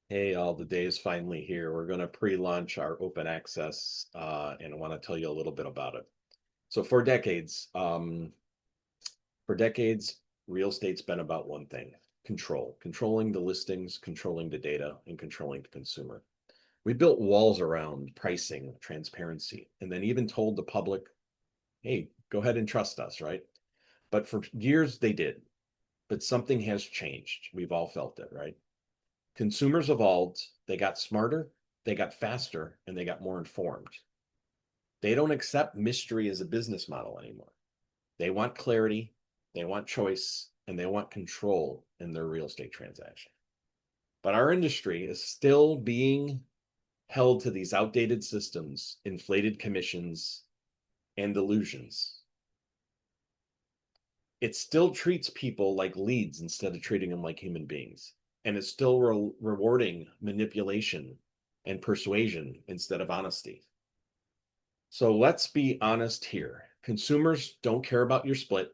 Hey, all the day is finally here. We're going to pre-launch our open access, and I want to tell you a little bit about it. So for decades, real estate's been about one thing: controlling the listings, controlling the data, and controlling the consumer. We built walls around pricing, transparency, and then even told the public, "Hey, go ahead and trust us," right? But for years they did. But something has changed. We've all felt it, right? Consumers evolved, they got smarter, they got faster, and they got more informed. They don't accept mystery as a business model anymore. They want clarity, they want choice, and they want control in their real estate transaction. But our industry is still being held to these outdated systems, inflated commissions, and illusions. It still treats people like leads instead of treating them like human beings. And it's still rewarding manipulation and persuasion instead of honesty. So let's be honest here. Consumers don't care about your split,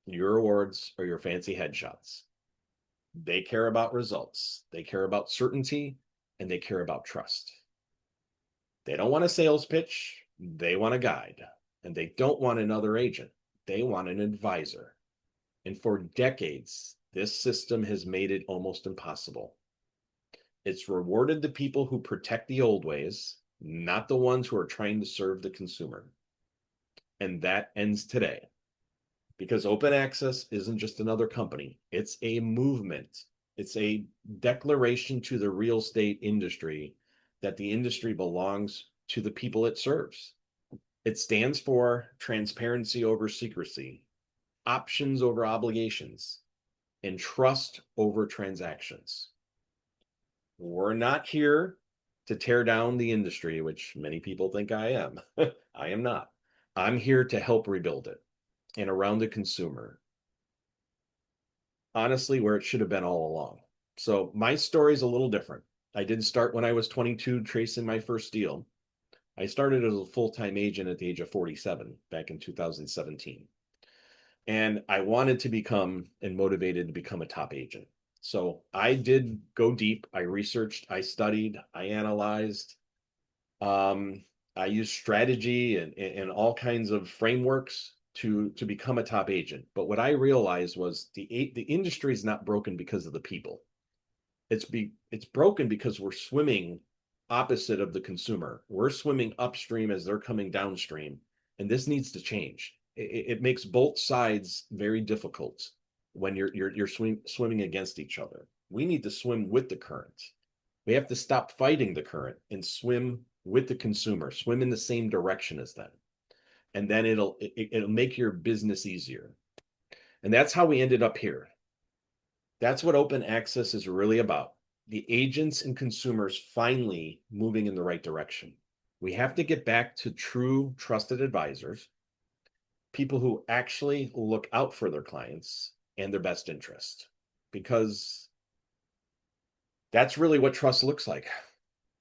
your awards, or your fancy headshots. They care about results, they care about certainty, and they care about trust. They don't want a sales pitch, they want a guide. And they don't want another agent, they want an advisor. And for decades, this system has made it almost impossible. It's rewarded the people who protect the old ways, not the ones who are trying to serve the consumer. And that ends today because open access isn't just another company, it's a movement. It's a declaration to the real estate industry that the industry belongs to the people it serves. It stands for transparency over secrecy, options over obligations, and trust over transactions. We're not here to tear down the industry, which many people think I am. I am not. I'm here to help rebuild it and around the consumer, honestly, where it should have been all along. So my story is a little different. I didn't start when I was 22 tracing my first deal. I started as a full-time agent at the age of 47 back in 2017. And I wanted to become and motivated to become a top agent. So I did go deep. I researched, I studied, I analyzed. Um, I used strategy and all kinds of frameworks to become a top agent. But what I realized was the industry is not broken because of the people. It's broken because we're swimming opposite of the consumer. We're swimming upstream as they're coming downstream, and this needs to change. It makes both sides very difficult when you're swimming against each other. We need to swim with the current. We have to stop fighting the current and swim with the consumer, swim in the same direction as them. And then it'll make your business easier. And that's how we ended up here. That's what open access is really about. The agents and consumers finally moving in the right direction. We have to get back to true trusted advisors, people who actually look out for their clients and their best interest, because that's really what trust looks like.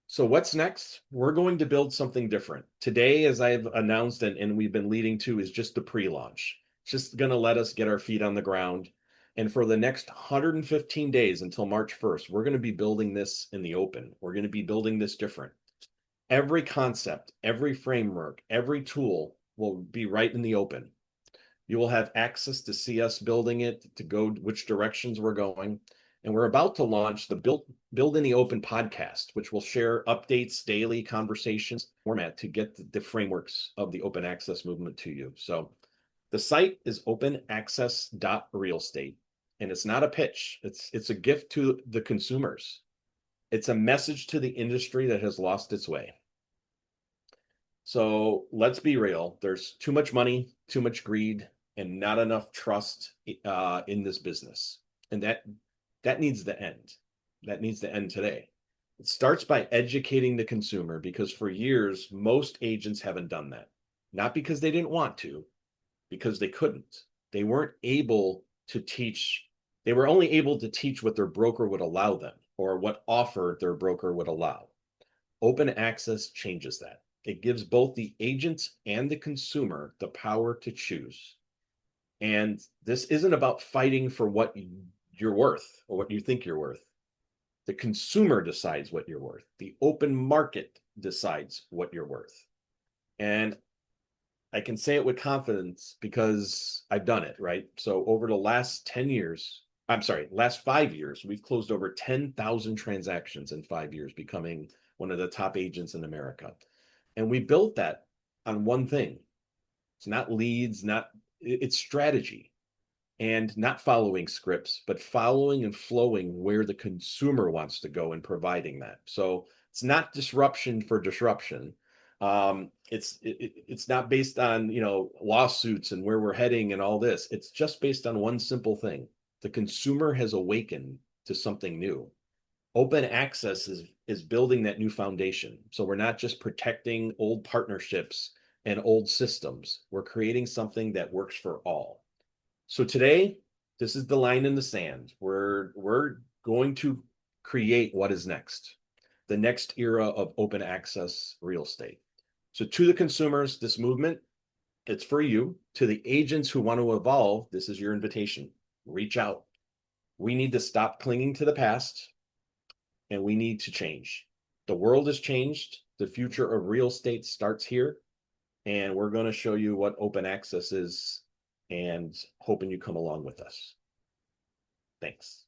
So, what's next? We're going to build something different. Today, as I've announced and we've been leading to, is just the pre launch. It's just going to let us get our feet on the ground. And for the next 115 days until March 1st, we're going to be building this in the open. We're going to be building this different. Every concept, every framework, every tool will be right in the open. You will have access to see us building it, to go which directions we're going. And we're about to launch the Build in the Open podcast, which will share updates, daily conversations format to get the frameworks of the open access movement to you. So the site is openaccess.realestate. And it's not a pitch. It's a gift to the consumers. It's a message to the industry that has lost its way. So let's be real. There's too much money, too much greed, and not enough trust in this business. And that needs to end. That needs to end today. It starts by educating the consumer because for years, most agents haven't done that. Not because they didn't want to, because they couldn't. They weren't able to teach, they were only able to teach what their broker would allow them or what offer their broker would allow. Open access changes that. It gives both the agent and the consumer the power to choose. And this isn't about fighting for what you're worth or what you think you're worth. The consumer decides what you're worth. The open market decides what you're worth. And I can say it with confidence because I've done it, right? So over the last 10 years, I'm sorry, last 5 years, we've closed over 10,000 transactions in 5 years, becoming one of the top agents in America. And we built that on one thing. It's not leads, not it's strategy and not following scripts, but following and flowing where the consumer wants to go and providing that. So it's not disruption for disruption. It's not based on lawsuits and where we're heading and all this. It's just based on one simple thing: the consumer has awakened to something new. Open access is building that new foundation. So we're not just protecting old partnerships and old systems. We're creating something that works for all. So today, this is the line in the sand. We're going to create what is next, the next era of open access real estate. So to the consumers, this movement, it's for you. To the agents who want to evolve, this is your invitation. Reach out. We need to stop clinging to the past and we need to change. The world has changed. The future of real estate starts here. And we're going to show you what open access is and hoping you come along with us. Thanks.